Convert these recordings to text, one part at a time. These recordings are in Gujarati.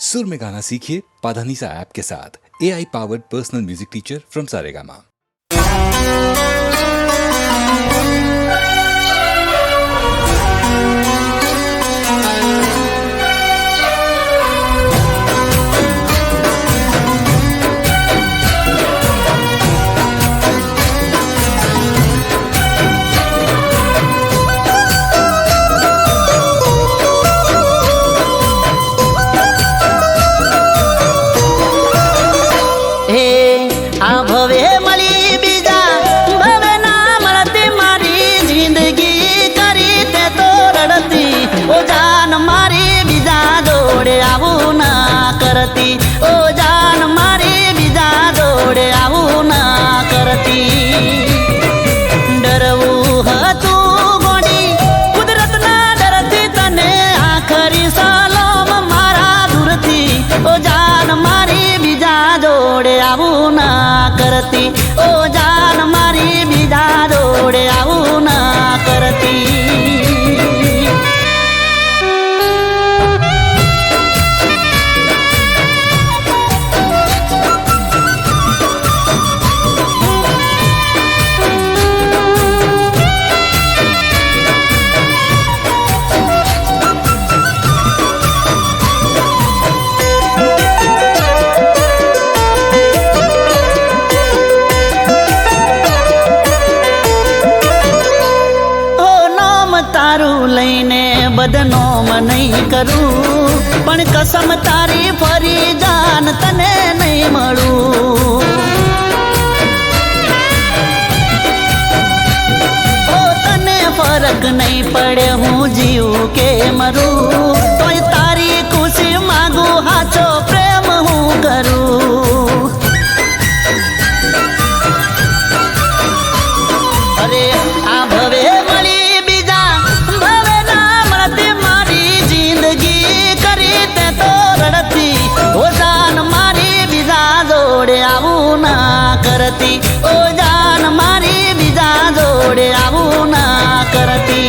सुर में गाना सीखिए पाधानीसा ऐप के साथ। AI powered personal music teacher from Saregama. ભવે મળી બીજા ભવે ના મળતી મારી જિંદગી કરી તે તો રડતી ઓ જાન મારી બીજા જોડે આવું ના કરતી ઓ જાન મારી બીજા જોડે આવું ના કરતી ડરવું હતું ગોડી કુદરતના ડરથી તને આખરી સલામ મારા દૂરથી ઓ જાન મારી બીજા જોડે આવું ના કરતી ઓ જાન મારી બીજા જોડે આવું ના કરતી તારું લઈને બદનોમ નહીં કરું પણ કસમ તારી ફરી જાન તને નહીં મળું ઓ તને ફરક નહીં પડે હું જીવું કે મરું તોય તારી ખુશી માગું હાચો પ્રેમ હું કરું અરે આ ભવે મળી ઓ જાન મારી બીજા જોડે આવું ના કરતી ઓ જાન મારી બીજા જોડે આવું ના કરતી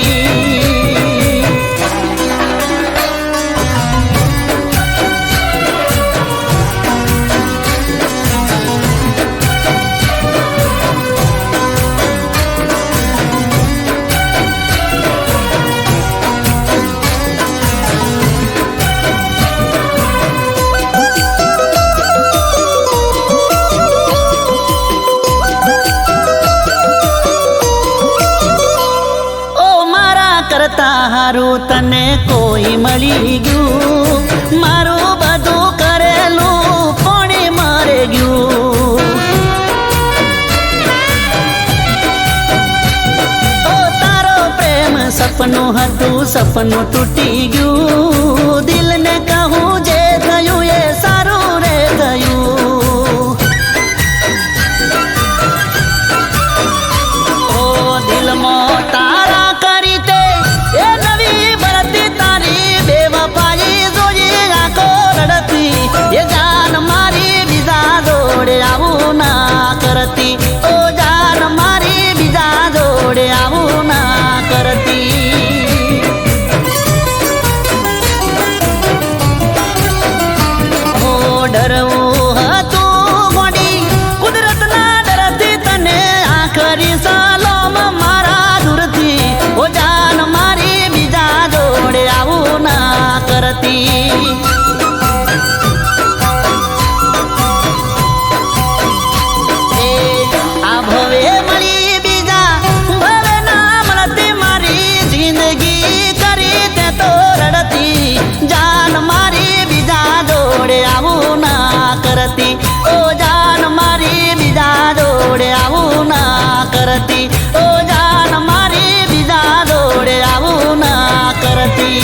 હારું તને કોઈ મળી ગયું મારું બધું કરેલું કોણે મરે ગયું ઓ તારો પ્રેમ સપનું હતું સપનું તૂટી ગયું દિલને કહું જે થયું એ સારું રે થયું ઓ દિલમાં તારા કરી તે એ નવી ભરતી તારી બેવફાઈ જોઈ આંખો રડતી એ જાન મારી બીજા જોડે આવું ના કરતી ઓ જાન મારી બીજા જોડે આવું ના કરતી ઓ ડરવું હતું ગોડી કુદરતના ડરથી તને આખરી સલામ મારા દૂરથી ઓ જાન મારી બીજા જોડે આવું ના કરતી આ ભવે મળી બીજા ભવે ના મળતી મારી જિંદગી કરી તે તો રડતી જાન મારી બીજા જોડે આવું ના કરતી ઓ જાન મારી બીજા જોડે આવું ના કરતી ઓ જાન મારી બીજા જોડે આવું ના કરતી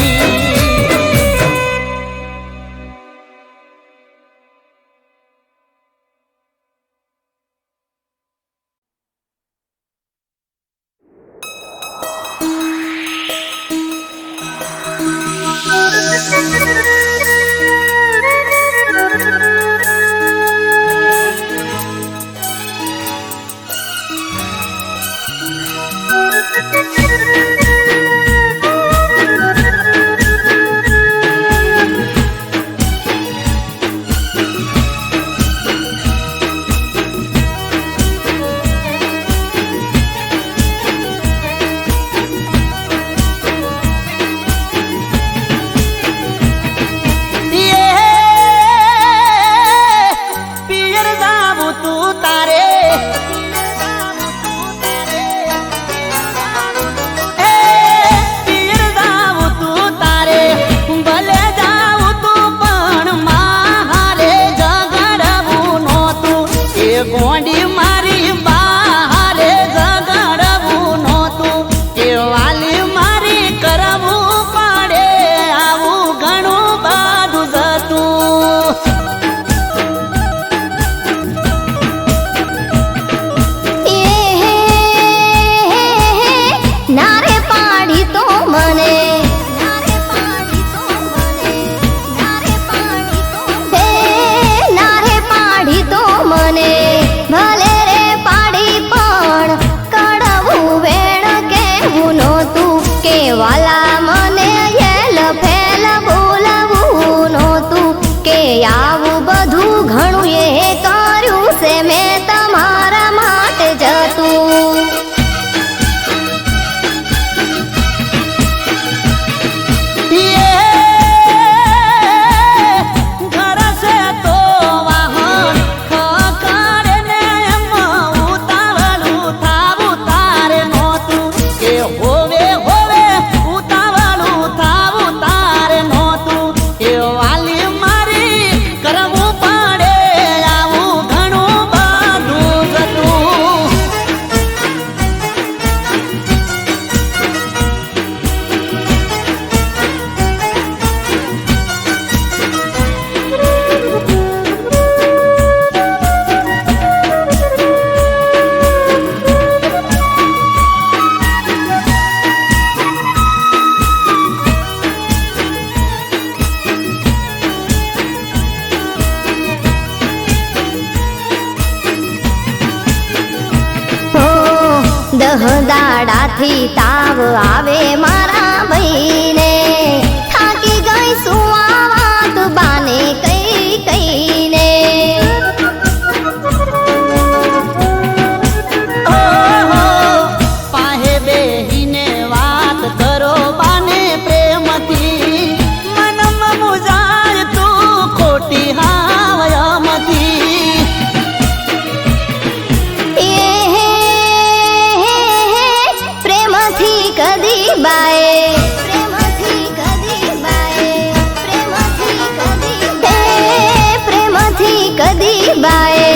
દાડાથી તાવ આવે મારા ભાઈને, થાકી ગઈ શું આ વાત બાને કઈ કઈને. ઓહો પાહે બેહીને વાત કરો બાને પ્રેમથી, મનમાં મુજાય તું ખોટી હાવયમથી. પ્રેમથી કદી બાએ, પ્રેમથી કદી બાએ, પ્રેમથી કદી બાએ, પ્રેમથી કદી બાએ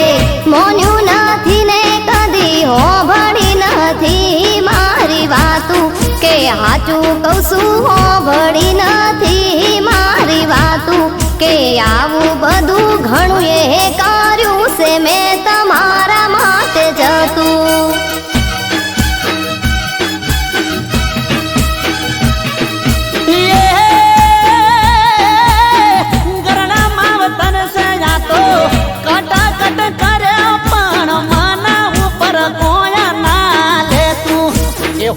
મોન્યું નથી ને કદી હોભળી નથી મારી વાતું, કે હાચું કહું છું હોભળી નથી મારી વાતું, કે આવું બધું ઘણું એ કર્યું છે મેં તમારા માટે જતું.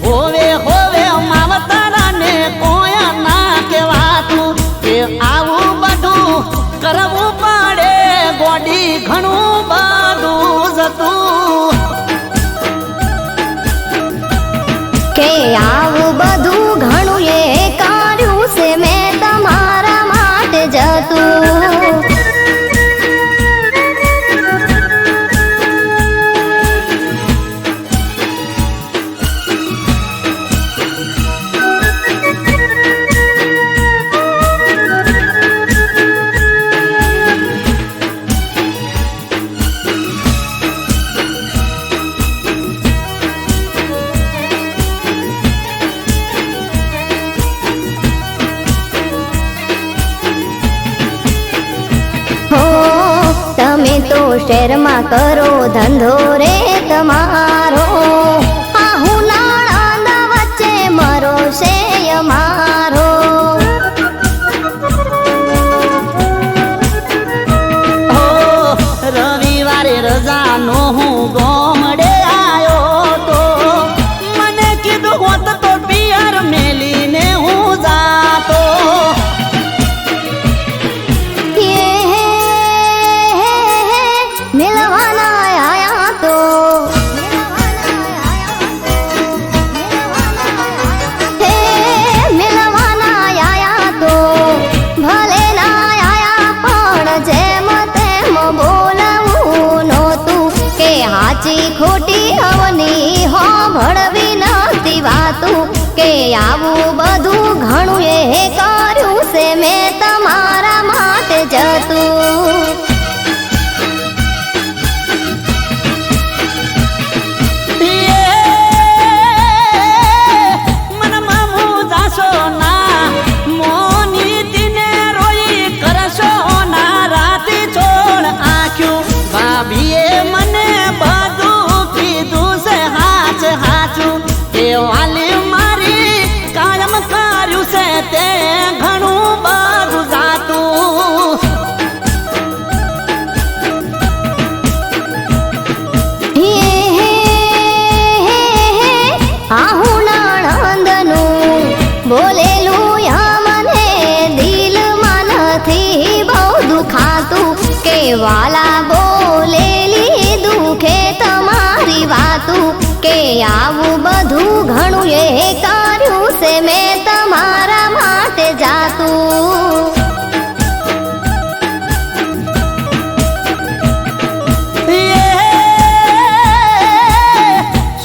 હોવે હોવે માવતરા ને કોયા ના કેવાતું, કે આવું બધું કરવું પડે ગોડી ઘણું બધું જતું. કે આવું બધું ઘણું એ કર્યું છે મેં તમારા માટે જતું. તમે તો શહેરમાં કરો ધંધો રે તમારો, આહુ નાણા વચ્ચે મરો છે અમારો. રવિવારે રજાનો હું ગોમડે આવ્યો તો, મને કીધું હોત તો પિયર મેલીને હું જાતો. મિલવાના આયા તો, હે મિલવાના આયા તો ભલે ના આયા પણ જેમ તેમ બોલવું નહોતું, કે હાચી ખોટી હવની હોભળવી નથી વાતું, કે આવું બધું ઘણું એ કર્યું છે મેં તમારા માટે જતું. વાલી મારી કાયમ કર્યું છે તે ઘણું બધું જાતું. આહુ નણંદનું બોલેલું મને દિલમાં નથી બહુ દુખાતું, કે વાલા બોલેલી દુખે તમારી વાતું, કે આવું બધું ઘણું એ કર્યું છે મેં તમારા માટે જાતું.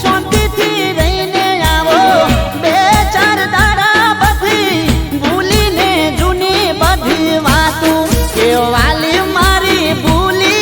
શાંતિથી રહીને આવો બે ચાર દાડા બધી ભૂલીને જૂની બધી વાતું, કે વાલી મારી ભૂલી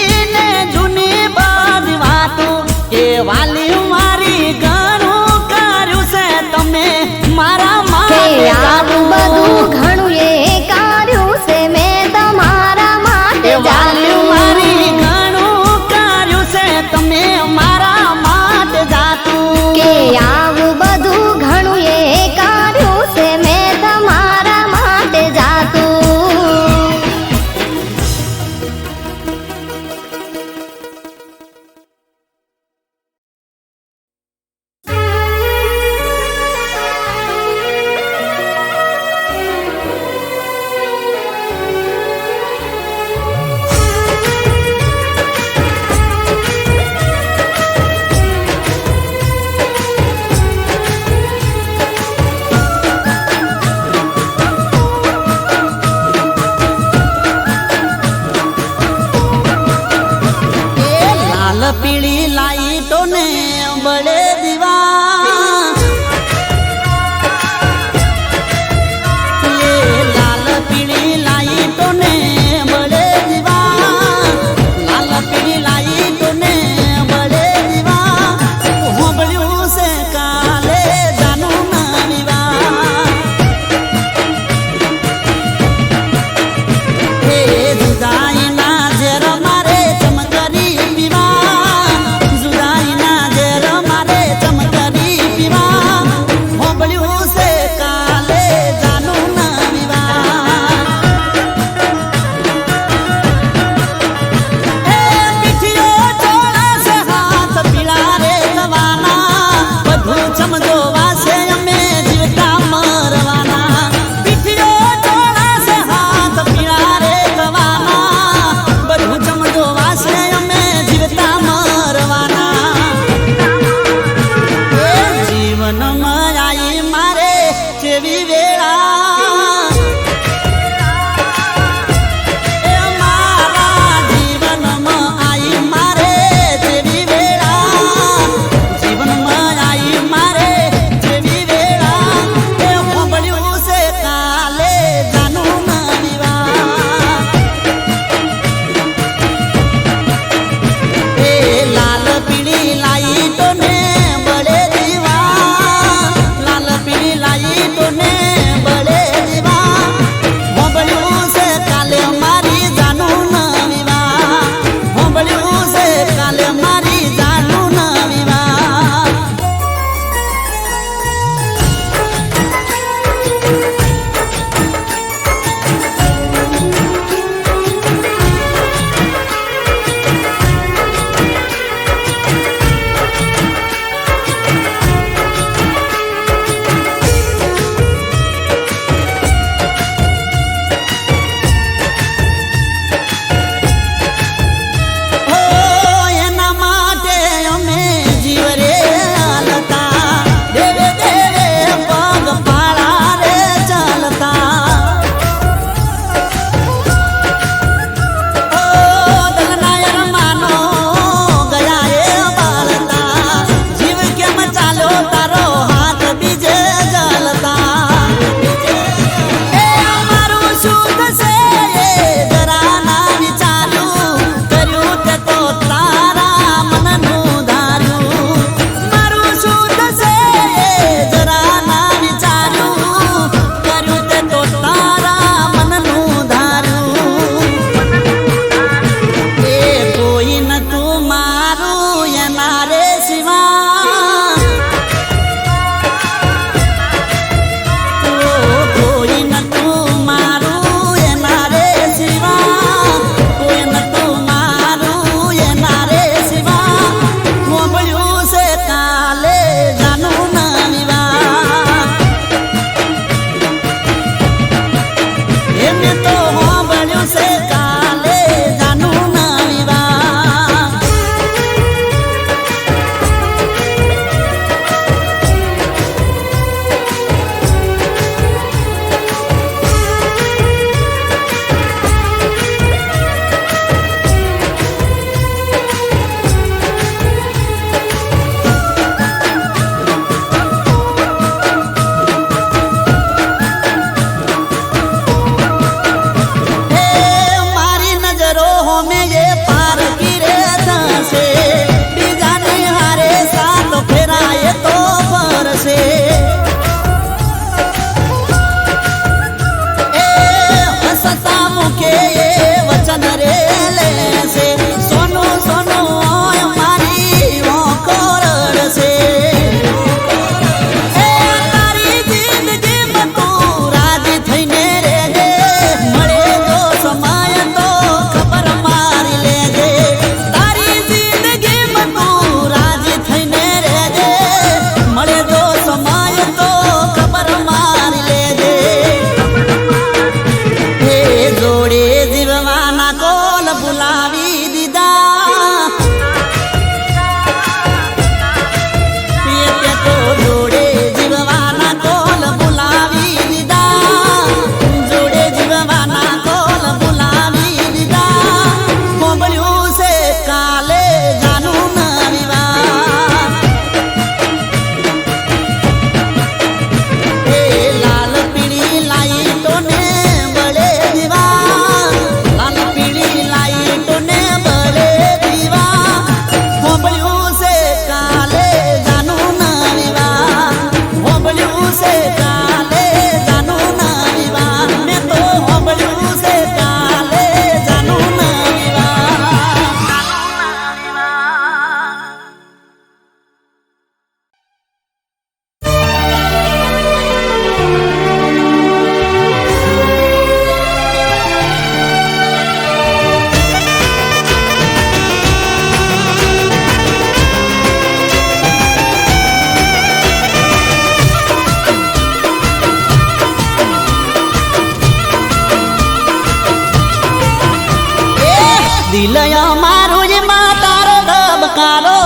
દિલય મારું જ માં તારો ધબકારો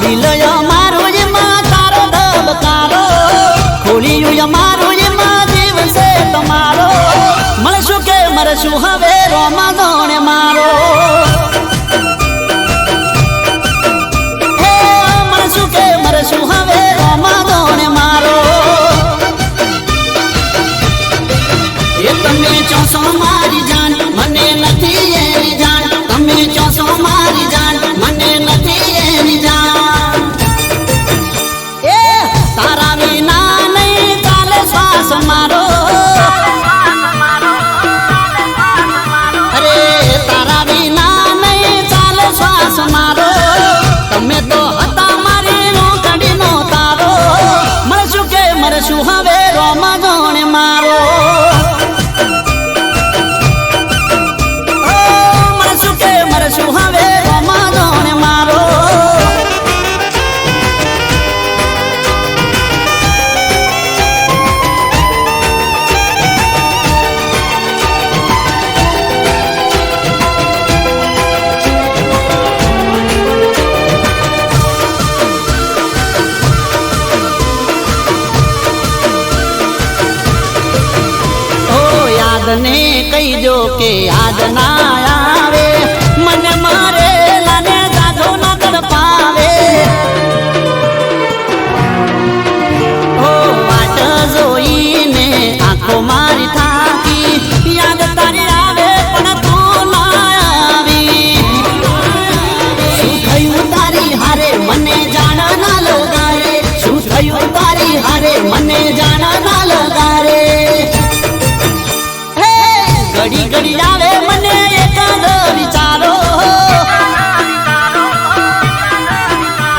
દિલય મારું જ માં તારો ધબકારો ખોલિયું મારું જ માં દિવસે તમારો મળશું કે મરશું હવે રોમા દોણે મારો મળશું કે મરશું હવે રોમા દોણે મારો એ તમે ચોસો મારી જાન મને નથી એની જાન તમે ચોસો મારી જાન મને નથી એની જાન એ તારા વિના નહીં ચાલે શ્વાસ મારો અરે તારા વિના નહીં ચાલે શ્વાસ મારો તમે તો હતા મારી રોકડીનો તારો મળશું કે મરશું હવે રોમા જોણે મારો શું હવે રોમા દોણે મારો યાદ ને કહીજો કે યાદ ના આવે મને મારે લાને જાજો ના તડપાવે ઓ વાટ જોઈને આંખો મારી થાકી યાદ તારી આવે પણ તું ના આવી શું થયું તારી હારે મને જાણ ના લગારે શું થયું તારી હારે મને જાણ ના લગારે ઘડી ઘડી આવે મને એકાદ વિચારો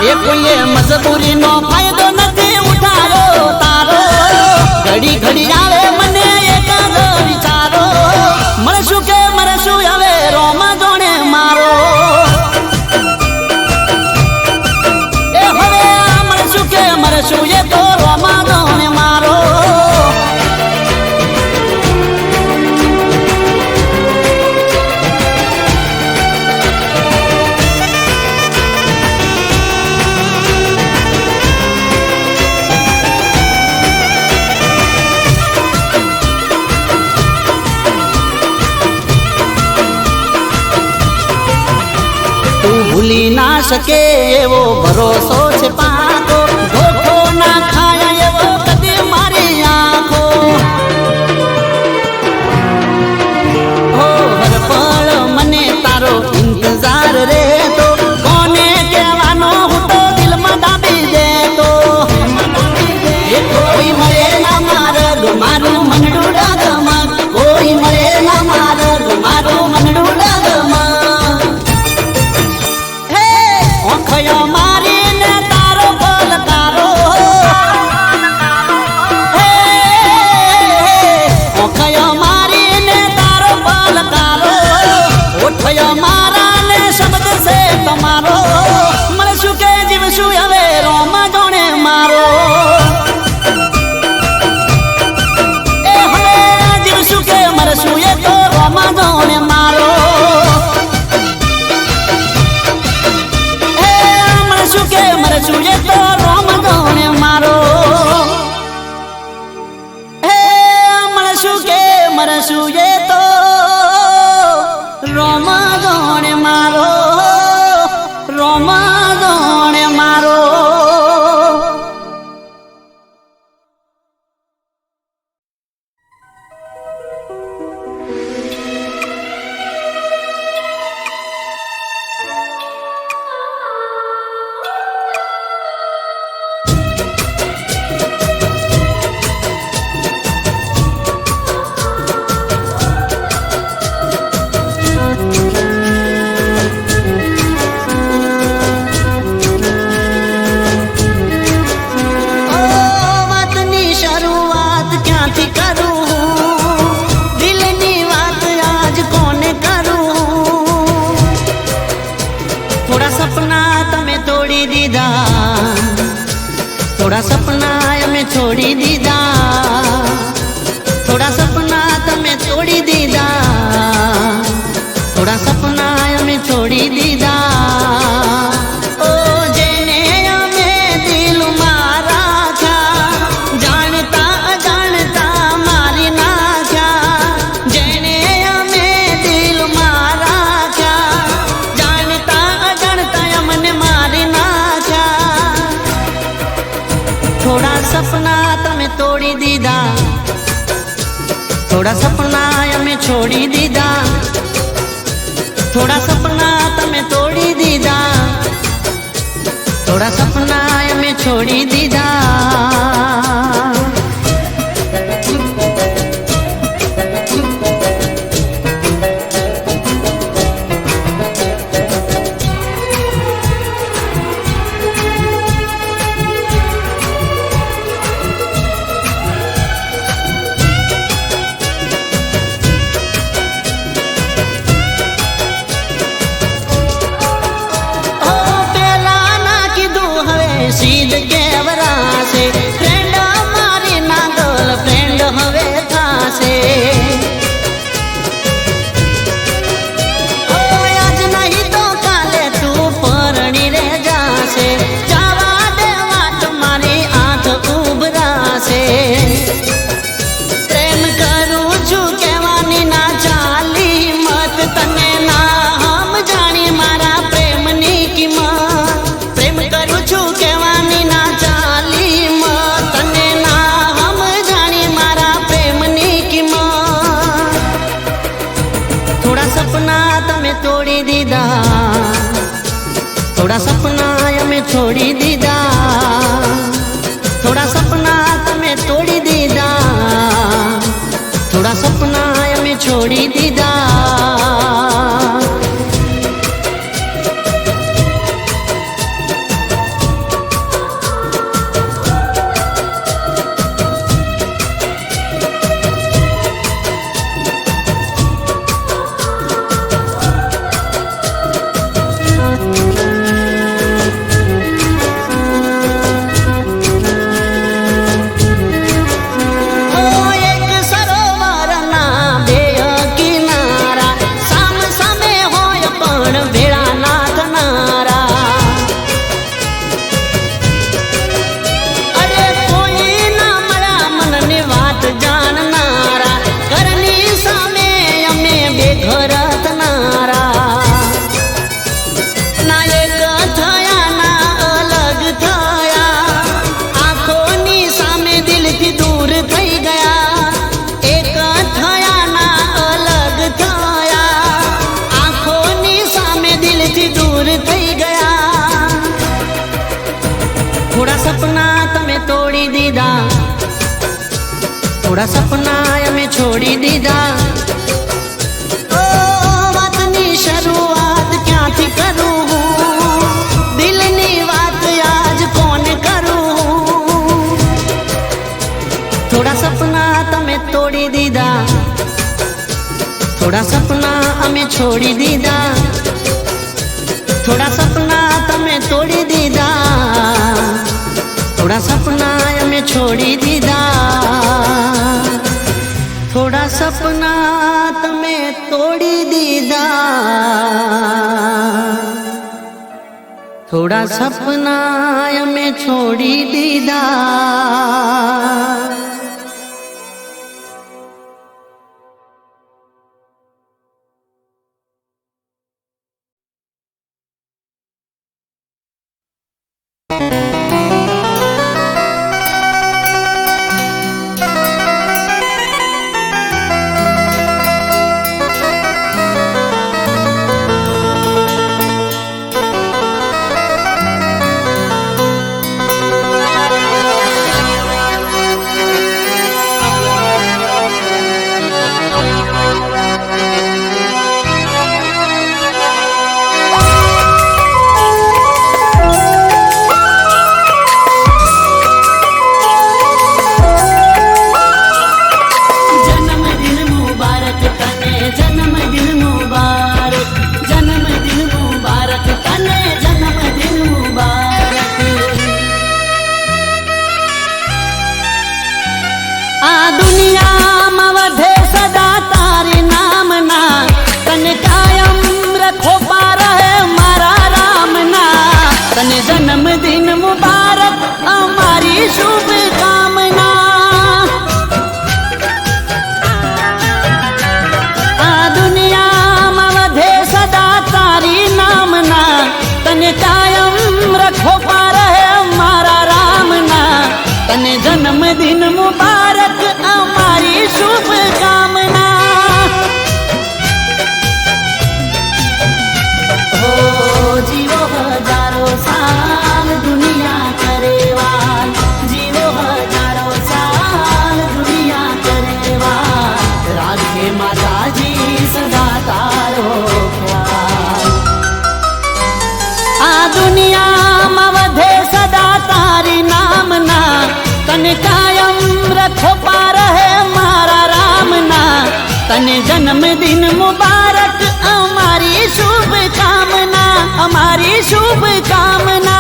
એ કોઈએ મજબૂરીનો ફાયદો નથી ઉઠાયો તારો ઘડી ઘડી આવે મને એકાદ વિચારો મળશું કે મરશું હવે રોમા જોણે મારો એ હવે મળશું કે મરશું એ તો રોમા જોણે મારો ભૂલી ના શકે એવો ભરોસો છે પાકો ધોખો ના ખાય એવો કદી મારી આંખો હો હર પળ મને તારો ઇંતજાર રહેતો કોને કહેવાનો હું તો દિલમાં દાબી દેતો એ કોઈ મળે ના માર્ગ મારું મનડું ડગમગ કોઈ મળે ના માર્ગ મારું મનડું ડગમગ ઓખયો મારીને તારો પલકારો ઓખયો મારીને તારો પલકારો ઓઠયો મારાને શબ્દ છે તમારો મળશું કે જીવશું હવે રોમા જોણે મારો એ હવે જીવશું કે મરશું એ તો રોમા જોણે મારો કે મરશું એ તો રોમા જોણે મારો હે મળશું કે મરશું એ તો રોમા જોણે મારો રોમા જોણે મારો છોડી દીધા, થોડા સપના અમે છોડી દીધા. ઓ જેને અમે દિલમાં રાખ્યા, જાણતા અજાણતા મારી નાખ્યા. જેને અમે દિલમાં રાખ્યા, જાણતા અજાણતા અમને મારી નાખ્યા. થોડા સપના તમે તોડી દીધા, થોડા સપના અમે છોડી દીધા, થોડા સપના તમે તોડી દીધા, થોડા સપના અમે છોડી દીધા. સીધ કેવરાશે, ફ્રેન્ડ મારી ના ગર્લ ફ્રેન્ડ હવે થાશે. આજ નહીં તો કાલે તું પરણી રે જાશે, જવા દે વાત મારી આંખ ઉભરાશે. પ્રેમ કરું છું કહેવાની ના ચાલી મત, તને ના સમજાણી મારા પ્રેમની કિંમત. પ્રેમ કરું છું કહેવાની ના ચાલી મત, તને ના સમજાણી મારા પ્રેમની કિંમત. થોડા સપના તમે તોડી દીધા, થોડા સપના અમે છોડી દીધા, થોડા સપના તમે તોડી દીધા, થોડા સપના અમે છોડી દીધા. થોડા સપના તમે તોડી દીધા, થોડા સપના અમે છોડી દીધા. ઓ વાતની શરૂઆત ક્યાંથી કરું, દિલની વાત આજ કોને કરું. થોડા સપના તમે તોડી દીધા, થોડા સપના અમે છોડી દીધા, થોડા સપના તમે તોડી દીધા, થોડા સપના અમે છોડી દીધા. થોડા સપના તમે તોડી દીધા, થોડા સપના અમે છોડી દીધા. तने कायम रखो पार है मारा राम ना तने जन्मदिन मुबारक हमारी शुभ कामना हमारी शुभ कामना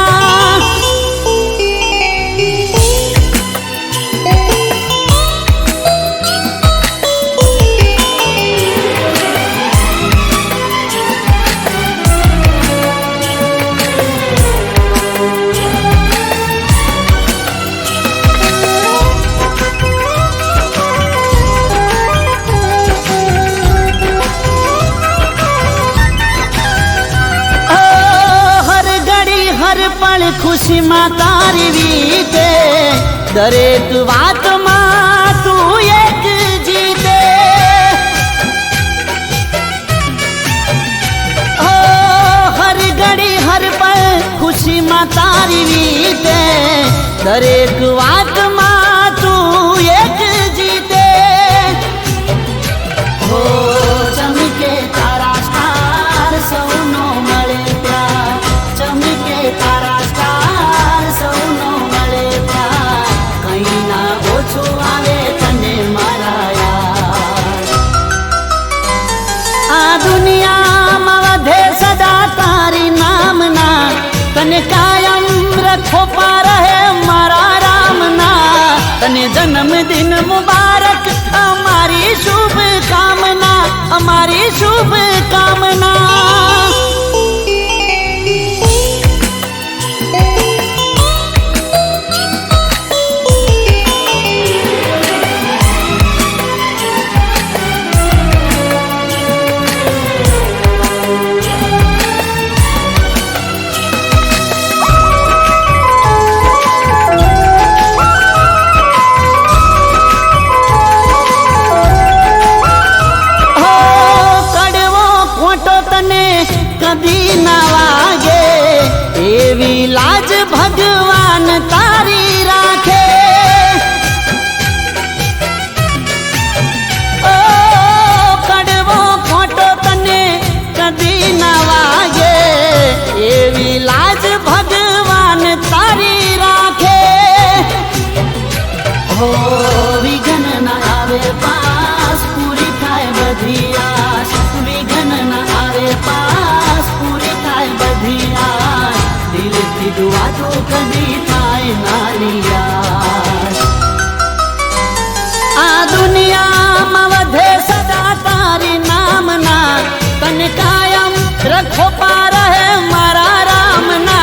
खुशी मां तारी वीते दरेक बात मां तू एक जीते ओ हर घड़ी हर पल खुशी मां तारी वीते दरेक बात मां तू एक जीते हो चमके तारा स्टार सौनो मळे प्यार चमके तारा दुनिया मवधे सदा तारी नामना तने कायम रखो पार है मारा रामना तने जन्मदिन मुबारक हमारी शुभ कामना हमारी शुभ कामना कभी ना वागे एवी लाज भगवान तारी राखे ओ कड़वो खोटो तने कभी ना वागे एवी लाज भगवान तारी राखे हो विघन ना आवे पास पूरी थाय बधी आस विघन ना आवे पास दिल की दुआ तो कभी थाय नालिया आ दुनिया मवधे सदा तारी नामना तने कायम रखो पार है मारा रामना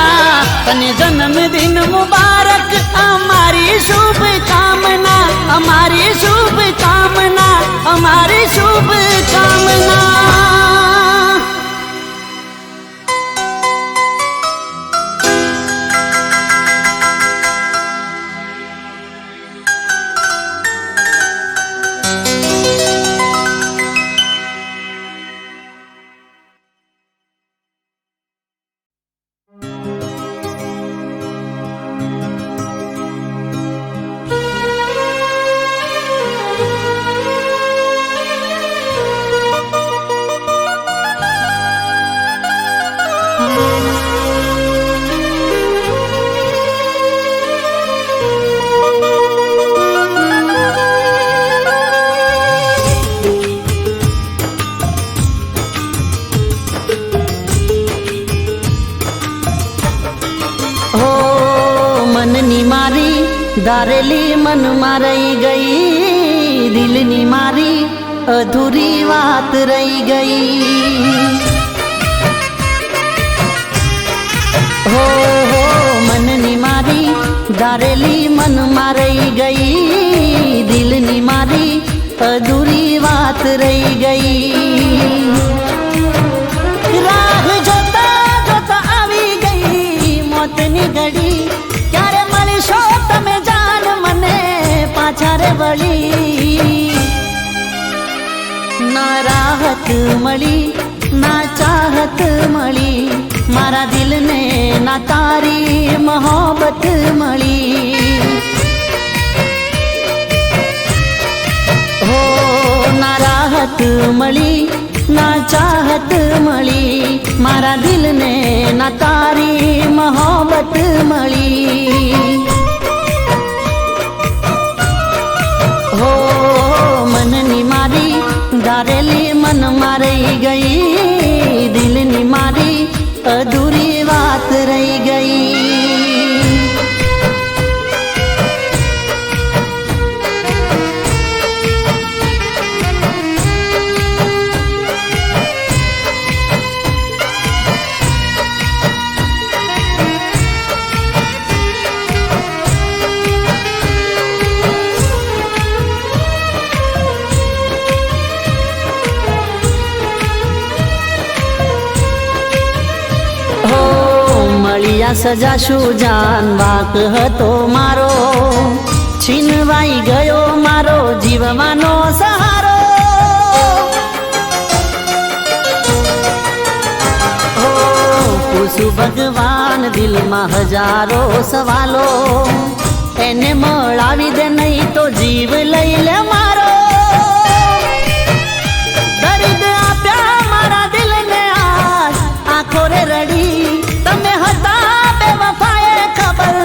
तने जन्मदिन मुबारक हमारी शुभ कामना हमारी शुभ कामना हमारी शुभ कामना दारेली मन मारई गई दिलनी मारी अधूरी बात रही गई हो मननी मारी दारेली मन मारई गई दिलनी मारी अधूरी बात रही गई राह जोता जोता आवी गई मौतनी घड़ी क्यारे मळी शो तमे जान मने पाछा रे वળી ना राहत मळी ना चाहत मळी मारा दिल ने ना तारी मोहब्बत मळी हो ना राहत मळी ना चाहत मळी मारा दिल ने ना तारी मोहब्बत मळी ધારેલી મનમાં રહી ગઈ, દિલની મારી અધૂરી વાત રહી ગઈ. સજા શું જાન વાક હતો મારો, છીનવાઈ ગયો મારો જીવવાનો સહારો. પૂછું ભગવાન દિલમાં હજારો સવાલો, એને મળાવી દે નહીં તો જીવ લઈ લે મારો. દર્દ આપ્યા મારા દિલને આજ આંખો રે રડી, તમે હતા બેવફાએ ખબર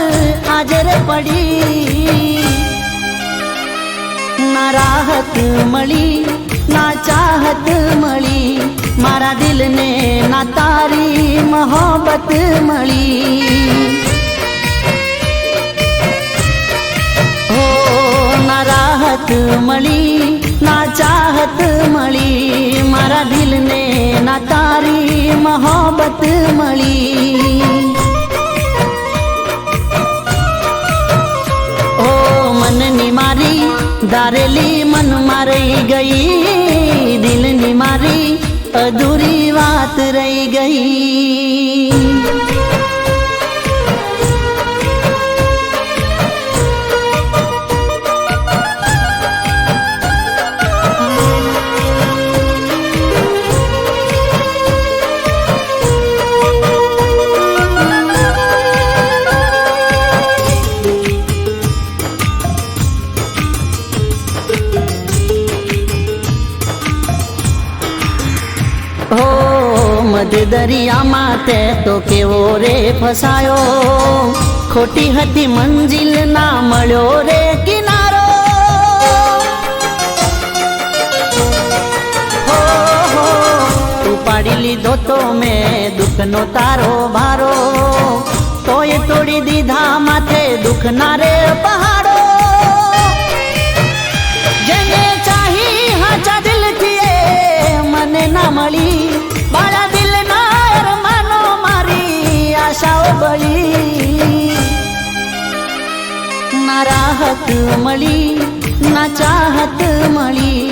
આજે રે પડી. ના રાહત મળી ના ચાહત મળી, મારા દિલને ના તારી મોહબ્બત મળી. હો ના રાહત મળી ના ચાહત મળી, મારા દિલને ના તારી મોહબ્બત મળી. ઓ મનની મારી ધારેલી મનમાં રહી ગઈ, દિલની મારી અધૂરી વાત રહી ગઈ. દરિયામાં તે તો કેવો રે ફસાયો, ખોટી હતી મંજિલ ના મળ્યો રે કિનારો. હો ઉપાડી લીધો તો મેં દુઃખનો તારો ભારો, તોય તોડી દીધા માથે દુઃખના રે પહાડો. જેને ચાહી હાચા દિલથી મને ના મળી, મારા દિલના અરમાનો મારી આશાઓ બળી. ના રાહત મળી ના ચાહત મળી,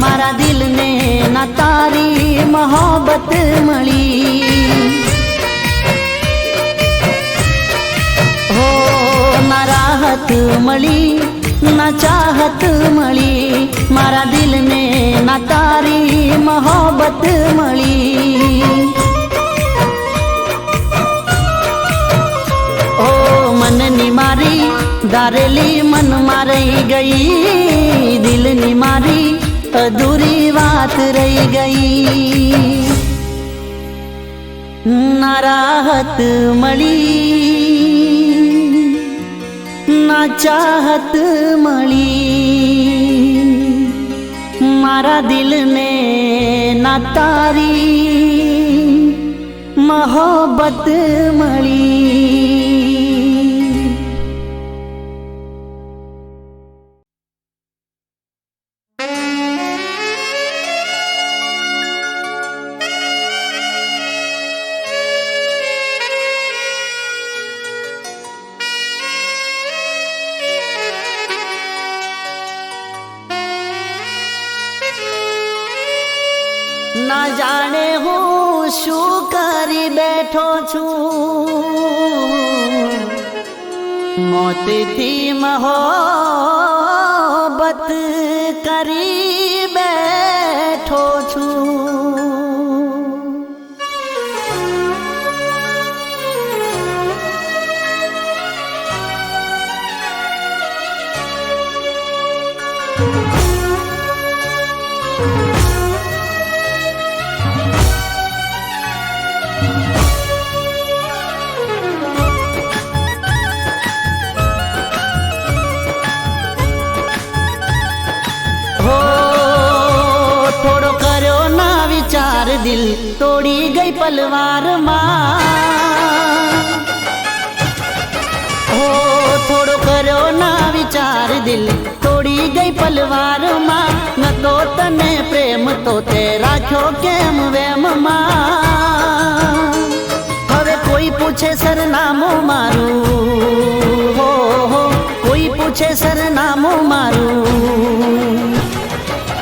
મારા દિલને ના તારી મોહબ્બત મળી. હો ના રાહત મળી ના ચાહત મળી, મારા દિલને ના તારી મોહબ્બત મળી. ઓ મનની મારી ધારેલી મનમાં રહી ગઈ, દિલની મારી અધૂરી વાત રહી ગઈ. ના રાહત મળી ના ચાહત મળી, મારા દિલને ના તારી મોહબ્બત મળી. ના જાણે હું શું કરી બેઠો છું, મોતથી મોહબ્બત કરી બેઠો છું. થોડો દિલ તોડી ગઈ પલવારમાં હો થોડો કર્યો ના વિચાર દિલ તોડી ગઈ પલવારમાં ન તો તને પ્રેમ તો તે રાખ્યો કેમ વેમમાં હવે કોઈ પૂછે સરનામું મારું હો કોઈ પૂછે સરનામું મારું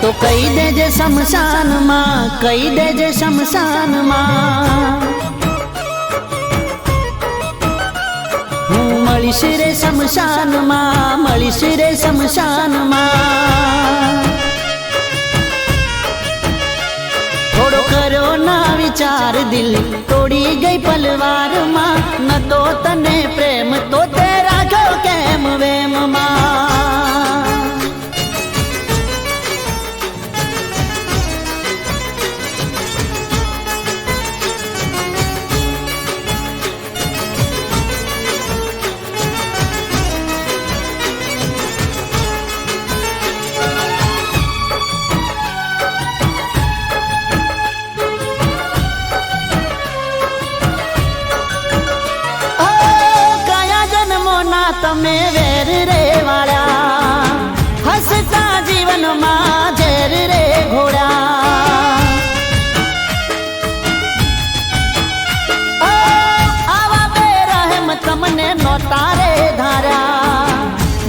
તો કહી દેજે શમશાનમાં કહી દેજે શમશાનમાં હું મળીશ રે શમશાનમાં મળીશ રે શમશાનમાં થોડો કર્યો ના વિચાર દિલ તોડી ગઈ પલવારમાં ન તો તને પ્રેમ તો તે રાખ્યો કેમ વેમમાં તમે વેર રે વાળા હસતા જીવનમાં ઝેર રે ઘોડા આવા બેરહેમ તમને નોતા રે ધાર્યા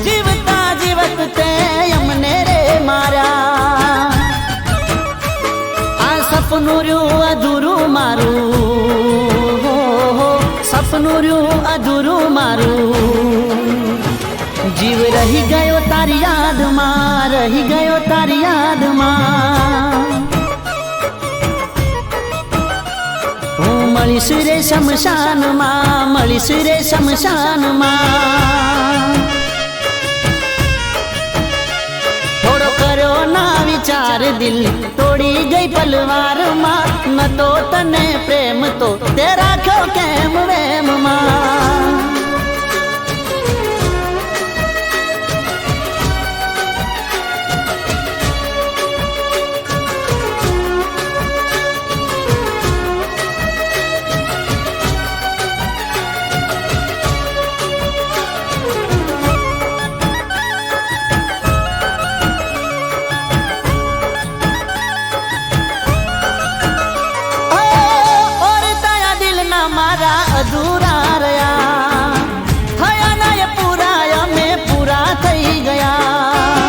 જીવતા જીવત તે અમને રે માર્યા આ સપનું રહ્યું અધૂરું મારું સપનું રહ્યું અધૂરું મારું જીવ રહી ગયો તારી યાદમાં રહી ગયો તારી યાદમાં હું મળીશ રે શમશાનમાં મળીશ રે શમશાનમાં થોડો કર્યો ના વિચાર દિલ તોડી ગઈ પલવારમાં ન તો તને પ્રેમ તો તે રાખ્યો કેમ વેમમાં અધૂરા રહ્યા થયા ના એ પૂરા અમે પૂરા થઈ ગયા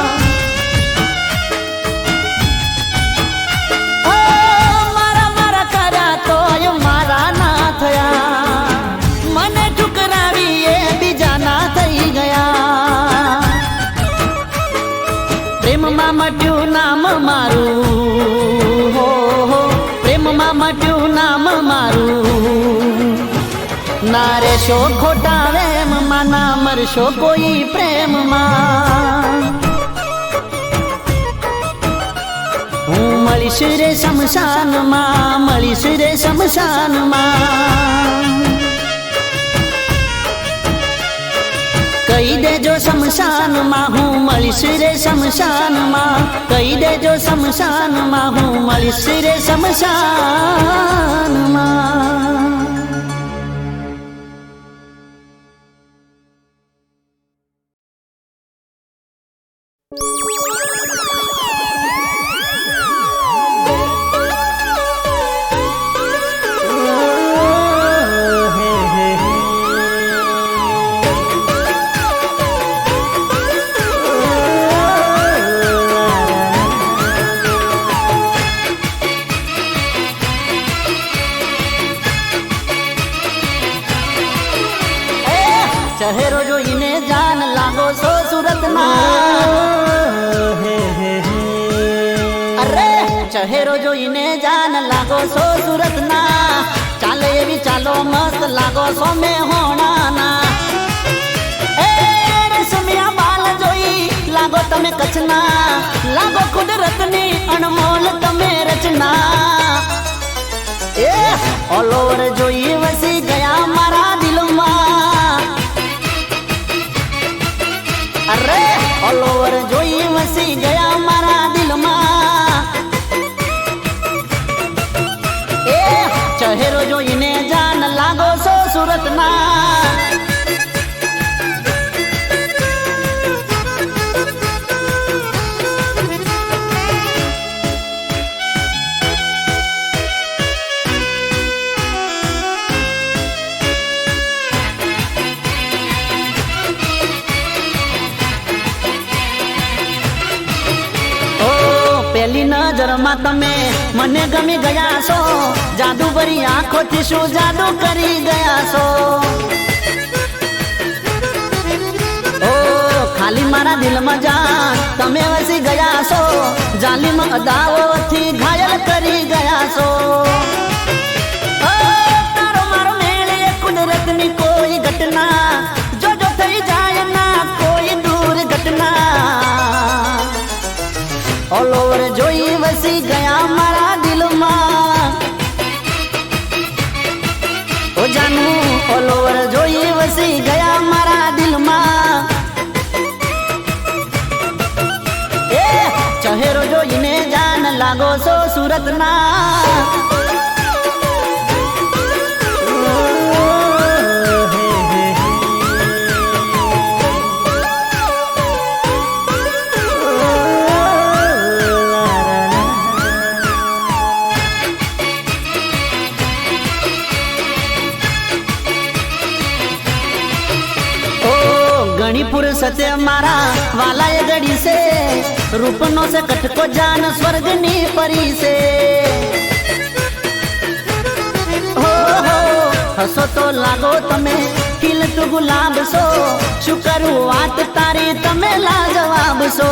મારા મારા કર્યા તો મારા ના થયા મને ઠુકરાવી એ બીજા ના થઈ ગયા પ્રેમમાં મટ્યું નામ મારું હો પ્રેમમાં મટ્યું નામ મારું ના રેશો ખોટા વેમમાં ના મરશો કોઈ પ્રેમમાં હું મળીશ રે શમશાનમાં મળીશ રે શમશાનમાં કહી દેજો શમશાનમાં હું મળીશ રે શમશાનમાં કહી દેજો શમશાનમાં હું મળીશ રે શમશાનમાં ચહેરો જોઈને જાન લાગો છો સુરતના અરે ચહેરો જોઈને જાન લાગો છો સુરતના ચાલે એવી ચાલો મસ્ત લાગો છો મેં હોણાના એ રેશમિયા બાલ જોઈ લાગો તમે કચ્છના લાગો કુદરતની અણમોલ તમે રચના એ ઓલ ઓવર જોઈ વસી ગયા મારા દિલમાં અરે ઓલ ઓવર જોઈ વસી ગયા મારા દિલમાં નજરમાં તમે મને ગમી ગયા છો, જાદુ ભરી આંખોથી શું જાદુ કરી ગયા છો. ઓ ખાલી મારા દિલમાં જાન તમે વસી ગયા છો, જાલિમ અદાઓથી ઘાયલ કરી ગયા છો. તારો મારો મેળ એ કુદરતની કોઈ ઘટના, જો થઈ જાય ના કોઈ દુર્ઘટના. ઓલ ઓવર જોઈ વસી ગયા મારા દિલમાં. ઓ જાનું ઓલ ઓવર જોઈ વસી ગયા મારા દિલમાં. એ ચહેરો જોઈને જાન લાગો છો સુરતના. ગણીપુર સતે મારા વાલાએ ગડી છે, રૂપનો છે કટકો જાન સ્વર્ગની પરી છે. હો હસો તો લાગો તમે ખીલતું ગુલાબ છો, શું કરું વાત તારી તમે લાજવાબ છો.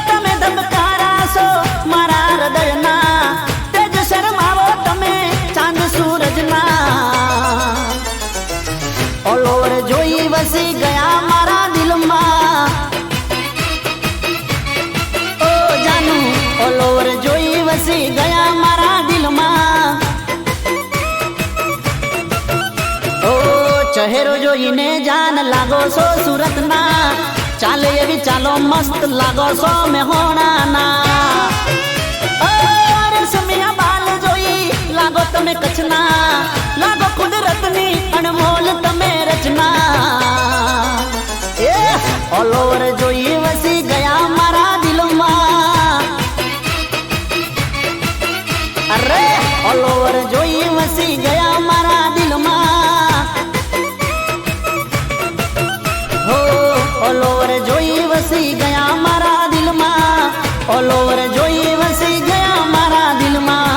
તમે ધબકારા છો મારા હૃદયના, તેજ શરમાવો તમે ચાંદ સૂરજના. ઓલ ઓવર જોઈ વસી ગયા મારા દિલમાં. ઓ જાનું ઓલ ઓવર જોઈ વસી ગયા મારા દિલમાં. ઓ ચહેરો જોઈને જાન લાગો છો સુરતના, ચાલે એવી ચાલો મસ્ત લાગો છો મેહોણાના. રેશમિયા બાલ જોઈ લાગો તમે કચ્છના, લાગો કુદરતની અણમોલ તમે રચના. એ ઓલ ઓવર જોઈ વસી ગયા મારા દિલમાં. અરે ઓલ ઓવર જોઈ વસી ગયા મારા દિલમાં. હો ઓલ ઓવર જોઈ વસી ગયા મારા દિલમાં. ઓલ ઓવર જોઈ વસી ગયા મારા દિલમાં.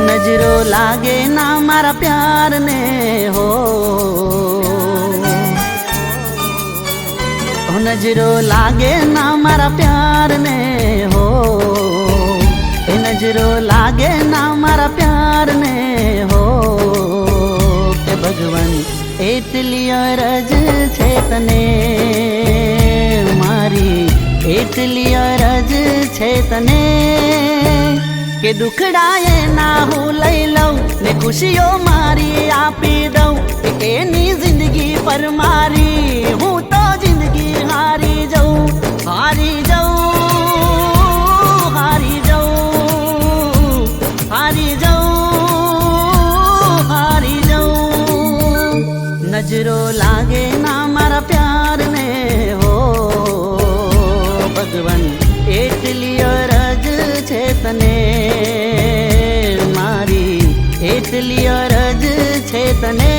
નજરો લાગે ના મારા પ્યાર ને હો, નજરો લાગે ના મારા પ્યાર ને હો. એ નજરો લાગે ના મારા પ્યાર ને હો. કે ભગવાન એટલી અરજ છે તને મારી, એટલી અરજ છે તને કે દુખડાએ ના હું લઈ લઉં ને ખુશીઓ મારી આપી દઉં. એની જિંદગી પર મારી હું તો જિંદગી હારી જાઉં, હારી જાઉં, હારી જાઉં, હારી જાઉં, હારી જાઉં. નજરો લાગે ના મારા પ્યાર ને હો. ભગવાન એટલી અરજ છે તને મારી, એટલી અરજ છે તને.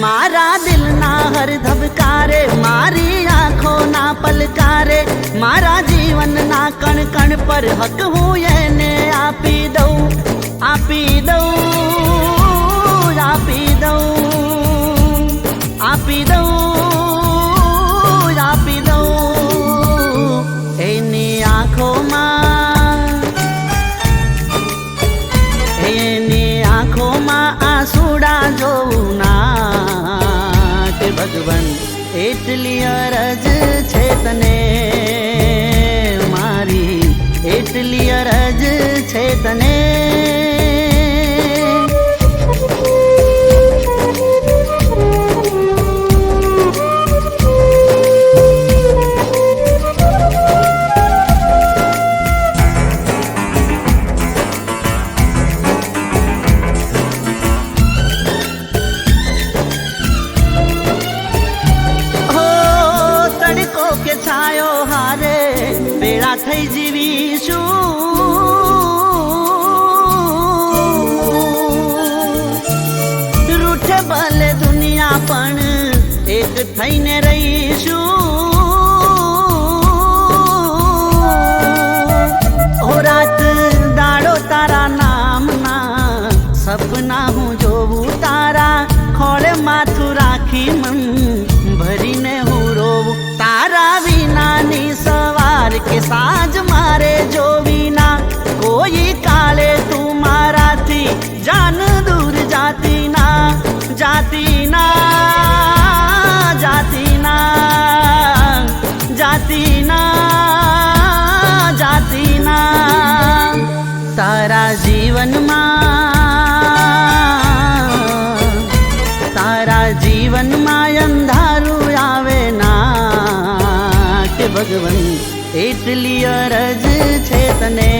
મારા દિલના હર ધબ પડકારે, મારી આંખોના પલકારે, મારા જીવનના કણ કણ પર હક હું એને આપી દઉં, આપી દઉં, આપી દઉં, આપી દઉં, આપી દઉં. એની આંખોમાં, એની આંખોમાં આંસુડા જોઉં ના કે ભગવાન એટલી અરજ છે તને મારી, એટલી અરજ છે તને. છાયો હારે ભેળા થઈ જીવીશું, રૂઠે ભલે દુનિયા પણ એક થઈને રહીશું. ઓ રાત દાડો તારા નામના સપના હું જોઉં, તારા ખોળે માથું રાખી મન ભરીને હું રોવું. તારા વિનાની સવાર કે સાંજ મારે જોવી ના, કોઈ કાળે તું મારાથી જાન દૂર જાતી ના, જાતી ના, જાતી ના, જાતી ના, જાતી ના. તારા જીવનમાં, તારા જીવનમાં અંધારું આવે ના કે ભગવાન એટલી અરજ છે તને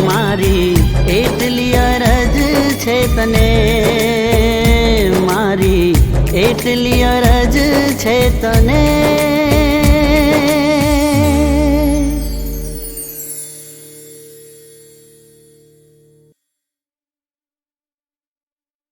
મારી, એટલી અરજ છે તને મારી, એટલી અરજ છે તને.